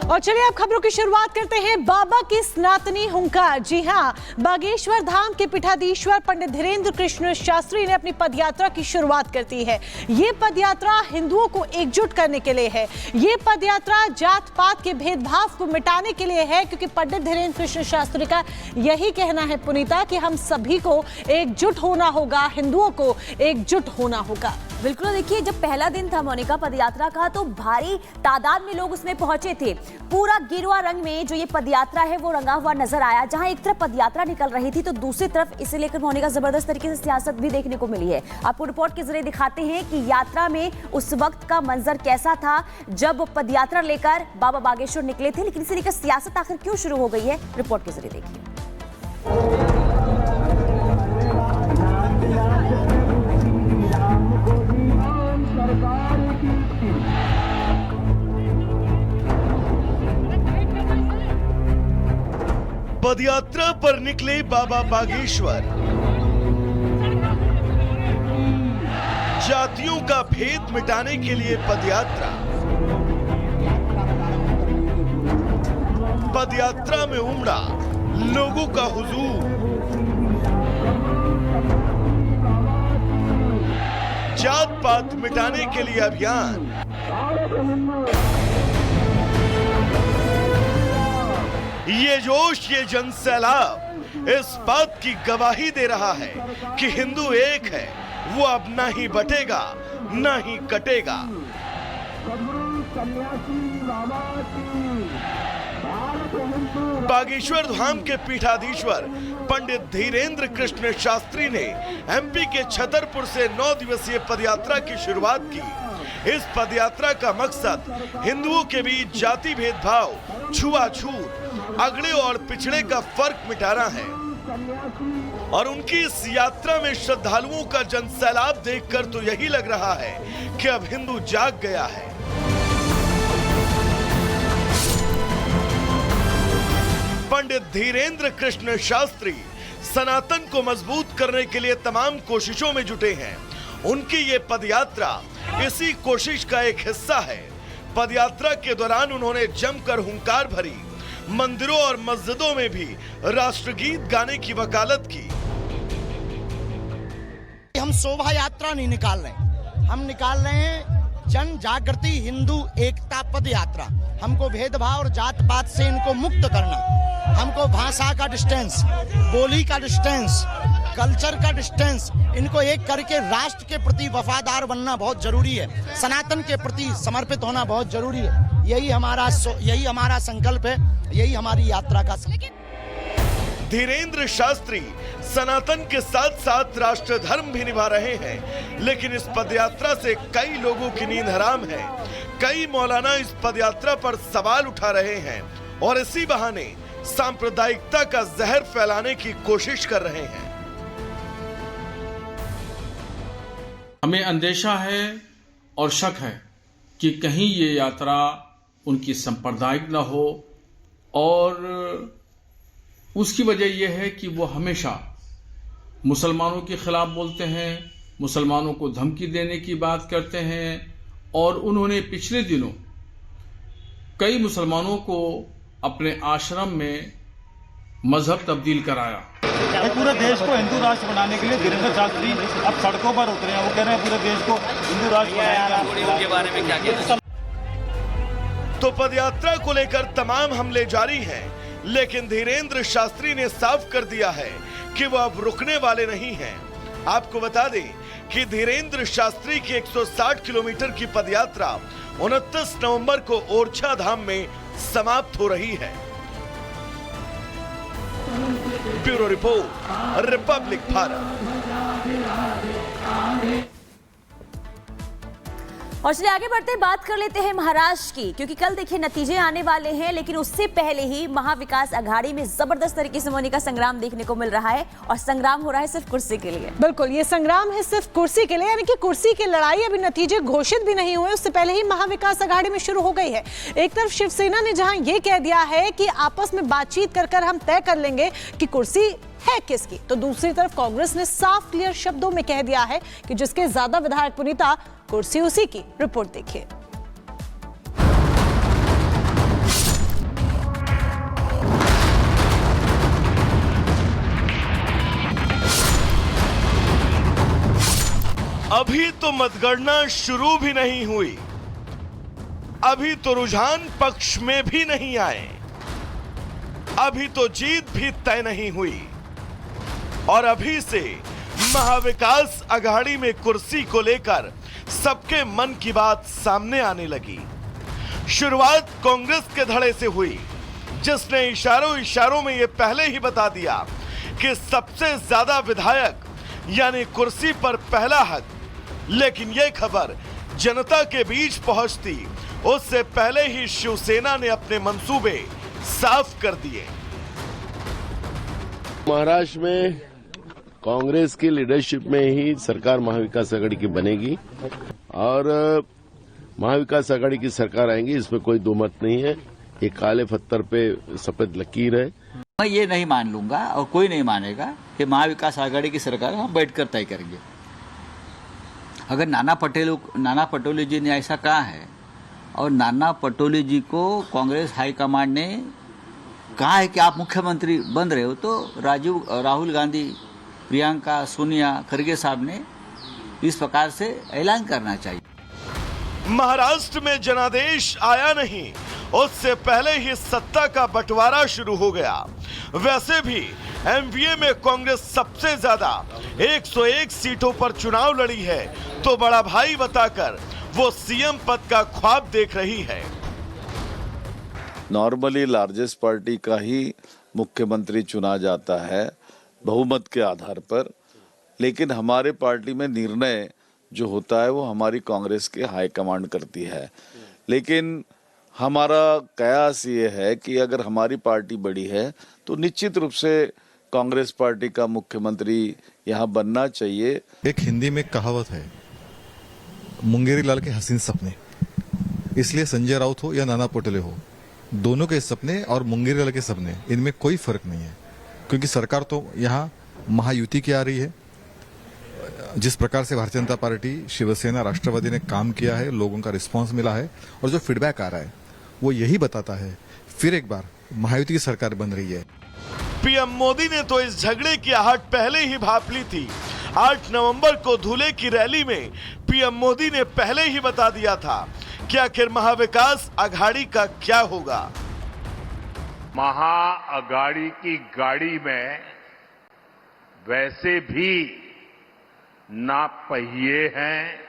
और चलिए अब खबरों की शुरुआत करते हैं बाबा की सनातनी हुंकार। जी हां, बागेश्वर धाम के पीठाधीश्वर पंडित धीरेन्द्र कृष्ण शास्त्री ने अपनी पदयात्रा की शुरुआत कर दी है। ये पदयात्रा हिंदुओं को एकजुट करने के लिए है। ये पदयात्रा जात पात के भेदभाव को मिटाने के लिए है, क्योंकि पंडित धीरेन्द्र कृष्ण शास्त्री का यही कहना है पुनीता कि हम सभी को एकजुट होना होगा, हिंदुओं को एकजुट होना होगा। बिल्कुल, देखिए जब पहला दिन था मोनिका पदयात्रा का तो भारी तादाद में लोग उसमें पहुंचे थे। पूरा गेरुआ रंग में जो ये पदयात्रा है वो रंगा हुआ नजर आया। जहां एक तरफ पदयात्रा निकल रही थी तो दूसरी तरफ इसे लेकर मोनिका जबरदस्त तरीके से सियासत भी देखने को मिली है। आपको रिपोर्ट के जरिए दिखाते हैं कि यात्रा में उस वक्त का मंजर कैसा था जब पदयात्रा लेकर बाबा बागेश्वर निकले थे। लेकिन इसे लेकर सियासत आखिर क्यों शुरू हो गई है, रिपोर्ट के जरिए देखिए। पदयात्रा पर निकले बाबा बागेश्वर। जातियों का भेद मिटाने के लिए पदयात्रा। पदयात्रा में उमड़ा लोगों का हुजूम। जात पात मिटाने के लिए अभियान। ये जोश, ये जनसैलाब इस बात की गवाही दे रहा है कि हिंदू एक है, वो अब ना ही बटेगा ना ही कटेगा। बागेश्वर धाम के पीठाधीश्वर पंडित धीरेन्द्र कृष्ण शास्त्री ने एमपी के छतरपुर से 9 दिवसीय पदयात्रा की शुरुआत की। इस पदयात्रा का मकसद हिंदुओं के बीच जाति भेदभाव, छुआछूत, अगड़े और पिछड़े का फर्क मिटाना है। और उनकी इस यात्रा में श्रद्धालुओं का जनसैलाब देखकर तो यही लग रहा है कि अब हिंदू जाग गया है। पंडित धीरेन्द्र कृष्ण शास्त्री सनातन को मजबूत करने के लिए तमाम कोशिशों में जुटे हैं। उनकी ये पदयात्रा इसी कोशिश का एक हिस्सा है। पदयात्रा के दौरान उन्होंने जमकर हुंकार भरी। मंदिरों और मस्जिदों में भी राष्ट्रगीत गाने की वकालत की। हम शोभा यात्रा नहीं निकाल रहे, हम निकाल रहे हैं जन जागृति हिंदू एकता पद यात्रा। हमको भेदभाव और जात पात से इनको मुक्त करना। हमको भाषा का डिस्टेंस, बोली का डिस्टेंस, कल्चर का डिस्टेंस, इनको एक करके राष्ट्र के प्रति वफादार बनना बहुत जरूरी है। सनातन के प्रति समर्पित होना बहुत जरूरी है। यही हमारा संकल्प है, यही हमारी यात्रा का संकल्प। धीरेन्द्र शास्त्री सनातन के साथ साथ राष्ट्र धर्म भी निभा रहे हैं, लेकिन इस पदयात्रा से कई लोगों की नींद हराम है। कई मौलाना इस पदयात्रा पर सवाल उठा रहे हैं और इसी बहाने सांप्रदायिकता का जहर फैलाने की कोशिश कर रहे हैं। हमें अंदेशा है और शक है कि कहीं ये यात्रा उनकी सांप्रदायिक न हो, और उसकी वजह यह है कि वो हमेशा मुसलमानों के खिलाफ बोलते हैं, मुसलमानों को धमकी देने की बात करते हैं। और उन्होंने पिछले दिनों कई मुसलमानों को अपने आश्रम में मजहब तब्दील कराया। पूरे देश को हिंदू राष्ट्र बनाने के लिए धीरेन्द्र शास्त्री अब सड़कों पर उतरे हैं। वो कह रहे हैं पूरे देश को हिंदू राष्ट्र बनाएंगे। के बारे में क्या कहते हैं? तो पदयात्रा को लेकर तमाम हमले जारी हैं, लेकिन धीरेन्द्र शास्त्री ने साफ कर दिया है कि वो अब रुकने वाले नहीं हैं। आपको बता दें कि धीरेन्द्र शास्त्री की 160 किलोमीटर की पदयात्रा 29 नवंबर को ओरछा धाम में समाप्त हो रही है। Bureau report, Republic Bharat. और चलिए आगे बढ़ते बात कर लेते हैं महाराष्ट्र की, क्योंकि कल देखिए नतीजे आने वाले हैं। लेकिन उससे पहले ही महाविकास आघाड़ी में जबरदस्त तरीके से मोनिका संग्राम देखने को मिल रहा है, और संग्राम हो रहा है सिर्फ कुर्सी के लिए। बिल्कुल, ये संग्राम है सिर्फ कुर्सी के लिए, यानी कि कुर्सी की लड़ाई अभी नतीजे घोषित भी नहीं हुए, उससे पहले ही महाविकास आघाड़ी में शुरू हो गई है। एक तरफ शिवसेना ने जहां ये कह दिया है कि आपस में बातचीत कर हम तय कर लेंगे कि कुर्सी है किसकी, तो दूसरी तरफ कांग्रेस ने साफ क्लियर शब्दों में कह दिया है कि जिसके ज्यादा विधायक पुनीता, कुर्सी उसी की। रिपोर्ट देखिए। अभी तो मतगणना शुरू भी नहीं हुई, अभी तो रुझान पक्ष में भी नहीं आए, अभी तो जीत भी तय नहीं हुई और अभी से महाविकास अघाड़ी में कुर्सी को लेकर सबके मन की बात सामने आने लगी। शुरुआत कांग्रेस के धड़े से हुई, जिसने इशारों में यह पहले ही बता दिया कि सबसे ज्यादा विधायक यानी कुर्सी पर पहला हक, लेकिन यह खबर जनता के बीच पहुंचती उससे पहले ही शिवसेना ने अपने मंसूबे साफ कर दिए। महाराष्ट्र में कांग्रेस की लीडरशिप में ही सरकार महाविकास आघाड़ी की बनेगी और महाविकास आघाड़ी की सरकार आएंगी, इसमें कोई दो मत नहीं है। ये काले पत्थर पे सफेद लकीर है। मैं ये नहीं मान लूंगा और कोई नहीं मानेगा कि महाविकास आघाड़ी की सरकार हम बैठकर तय करेंगे। अगर नाना पटोले जी ने ऐसा कहा है और नाना पटोले जी को कांग्रेस हाईकमांड ने कहा है कि आप मुख्यमंत्री बन रहे हो, तो राहुल गांधी, प्रियंका, सोनिया, खरगे साहब ने इस प्रकार से ऐलान करना चाहिए। महाराष्ट्र में जनादेश आया नहीं, उससे पहले ही सत्ता का बंटवारा शुरू हो गया। वैसे भी एमवीए में कांग्रेस सबसे ज्यादा 101 सीटों पर चुनाव लड़ी है, तो बड़ा भाई बताकर वो सीएम पद का ख्वाब देख रही है। नॉर्मली लार्जेस्ट पार्टी का ही मुख्यमंत्री चुना जाता है बहुमत के आधार पर, लेकिन हमारे पार्टी में निर्णय जो होता है वो हमारी कांग्रेस के हाईकमांड करती है। लेकिन हमारा कयास ये है कि अगर हमारी पार्टी बड़ी है तो निश्चित रूप से कांग्रेस पार्टी का मुख्यमंत्री यहाँ बनना चाहिए। एक हिंदी में कहावत है, मुंगेरी लाल के हसीन सपने। इसलिए संजय राउत हो या नाना पटोले हो, दोनों के सपने और मुंगेरी लाल के सपने, इनमें कोई फर्क नहीं है, क्योंकि सरकार तो यहाँ महायुति की आ रही है। जिस प्रकार से भारतीय जनता पार्टी, शिवसेना, राष्ट्रवादी ने काम किया है, लोगों का रिस्पांस मिला है और जो फीडबैक आ रहा है वो यही बताता है फिर एक बार महायुति की सरकार बन रही है। पीएम मोदी ने तो इस झगड़े की आहट पहले ही भांप ली थी। 8 नवंबर को धुले की रैली में पीएम मोदी ने पहले ही बता दिया था कि आखिर महाविकास अघाड़ी का क्या होगा। महाअघाड़ी की गाड़ी में वैसे भी ना पहिए हैं,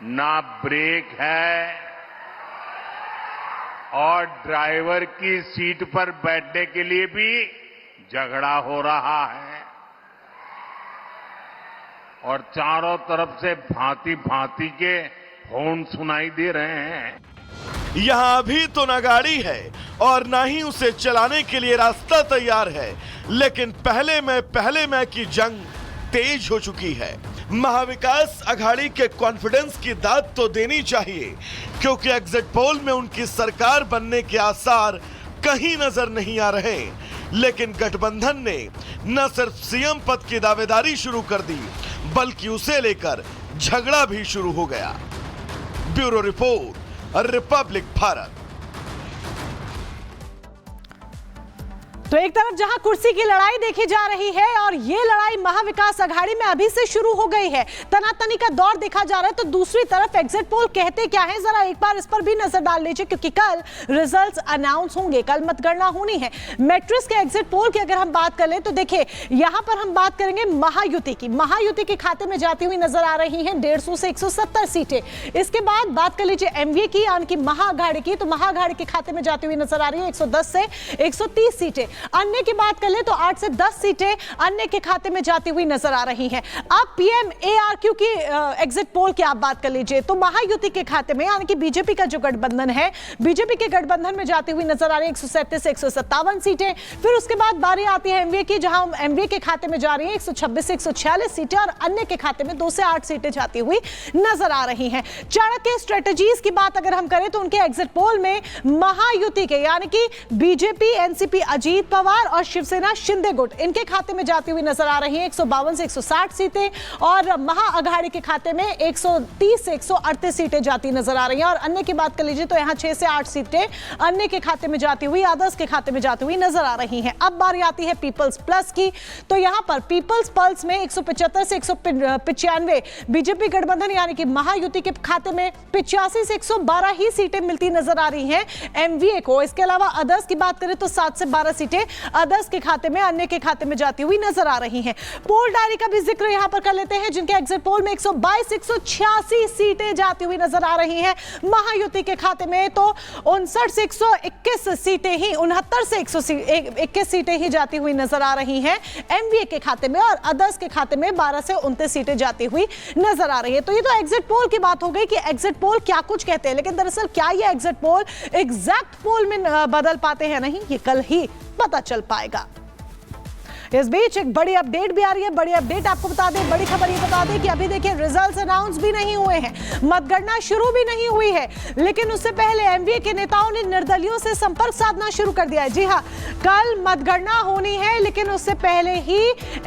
ना ब्रेक है और ड्राइवर की सीट पर बैठने के लिए भी झगड़ा हो रहा है और चारों तरफ से भांति भांति के हॉर्न सुनाई दे रहे हैं। यहाँ अभी तो न गाड़ी है और ना ही उसे चलाने के लिए रास्ता तैयार है, लेकिन पहले मैं की जंग तेज हो चुकी है। महाविकास अघाड़ी के कॉन्फिडेंस की दाद तो देनी चाहिए, क्योंकि एग्जिट पोल में उनकी सरकार बनने के आसार कहीं नजर नहीं आ रहे। लेकिन गठबंधन ने न सिर्फ सीएम पद की दावेदारी शुरू कर दी, बल्कि उसे लेकर झगड़ा भी शुरू हो गया। Bureau report, Republic Bharat. तो एक तरफ जहां कुर्सी की लड़ाई देखी जा रही है और ये लड़ाई महाविकास अघाड़ी में अभी से शुरू हो गई है, तनातनी का दौर देखा जा रहा है, तो दूसरी तरफ एग्जिट पोल कहते क्या है, जरा एक बार इस पर भी नजर डाल लीजिए, क्योंकि कल रिजल्ट्स अनाउंस होंगे, कल मतगणना होनी है। मैट्रिक्स के एग्जिट पोल की अगर हम बात कर ले तो देखिए यहां पर हम बात करेंगे महायुति की। महायुति के खाते में जाती हुई नजर आ रही है 150 से 170 सीटें। इसके बाद बात कर लीजिए एमवीए की, यानी कि महाअघाड़ी की, तो महाअघाड़ी के खाते में जाती हुई नजर आ रही है 110 से 130 सीटें। अन्य की बात कर ले तो 8 से 10 सीटें अन्य के खाते में जाती हुई नजर आ रही हैं। अब पीएमएआरक्यू की एग्जिट पोल की आप बात कर लीजिए तो महायुति के खाते में, यानी कि बीजेपी का जो गठबंधन है, बीजेपी के गठबंधन में जाती हुई नजर आ रही है 137 से 157 सीटें। फिर उसके बाद बारी आती है एमवीए की, जहां एमवीए के खाते में जा रही है 126 से 146 सीटें और अन्य के खाते में 2 से 8 सीटें जाती हुई नजर आ रही हैं। चाणक्य स्ट्रेटजीज की बात अगर हम करें तो उनके एग्जिट पोल में महायुति के, यानी कि बीजेपी, एनसीपी, अजीत पवार और शिवसेना शिंदे गुट इनके खाते में जाती हुई नजर आ रही है 152 से 160 सीटें, और महाअघाड़ी के खाते में 130 से 138 सीटें जाती नजर आ रही हैं। और अन्य की बात कर लीजिए तो यहाँ 6 से 8 सीटें अन्य के खाते में जाती हुई, आदर्श के खाते में जाती हुई नजर आ रही हैं। अब बारी आती है पीपल्स प्लस की, तो यहाँ पर पीपल्स पल्स में 175 से 195 बीजेपी गठबंधन यानी कि महायुति के खाते में 85 से 112 ही सीटें मिलती नजर आ रही हैं एमवीए को। इसके अलावा अदर्स की बात करें तो 7 से 12 सीटें अदर्स के खाते में, अन्य के खाते में जाती हुई नजर आ रही हैं। पोल डायरी का भी जिक्र यहां पर कर लेते हैं, जिनके एग्जिट पोल में 122 186 सीटें जाती हुई नजर आ रही हैं। महायुति के खाते में तो 59 से 121 सीटें ही, 69 से 121 सीटें ही जाती हुई नजर आ रही हैं एमवीए के खाते में, और अदर्स के खाते में 12 से 29 सीटें जाती हुई नजर आ रही है। तो ये तो एग्जिट पोल की बात हो गई कि एग्जिट पोल क्या कुछ कहते हैं, लेकिन दरअसल क्या ये एग्जिट पोल एग्जैक्ट पोल में बदल पाते हैं? नहीं, ये कल ही पता चल पाएगा। इस बीच एक बड़ी अपडेट भी आ रही है। बड़ी अपडेट आपको बता दें, बड़ी खबर ये बता दें कि अभी देखिए रिजल्ट्स अनाउंस भी नहीं हुए हैं, मतगणना शुरू भी नहीं हुई है, लेकिन उससे पहले एमवीए के नेताओं ने निर्दलियों से संपर्क साधना शुरू कर दिया है। जी हां, कल मतगणना होनी है, लेकिन उससे पहले ही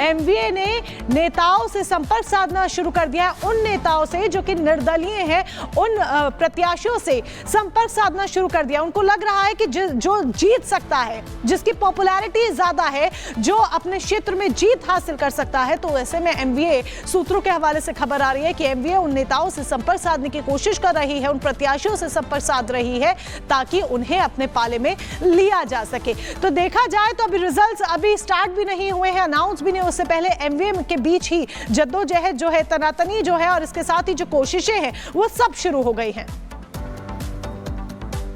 एमवीए ने नेताओं से संपर्क साधना शुरू कर दिया है। उन नेताओं से जो कि निर्दलीय हैं, उन प्रत्याशियों से संपर्क साधना शुरू कर दिया। उनको लग रहा है कि जो जीत सकता है, जिसकी पॉपुलैरिटी ज्यादा है, जो अपने क्षेत्र में जीत हासिल कर सकता है, तो ऐसे में एमवीए सूत्रों के हवाले से खबर आ रही है कि एमवीए उन नेताओं से संपर्क साधने की कोशिश कर रही है, उन प्रत्याशियों से संपर्क साध रही है, ताकि उन्हें अपने पाले में लिया जा सके। तो देखा जाए तो अभी रिजल्ट्स अभी स्टार्ट भी नहीं हुए हैं, अनाउंस भी नहीं, उससे पहले एमवीए के बीच ही जद्दोजहद जो है, तनातनी जो है, और इसके साथ ही जो कोशिशें हैं, वो सब शुरू हो गई हैं।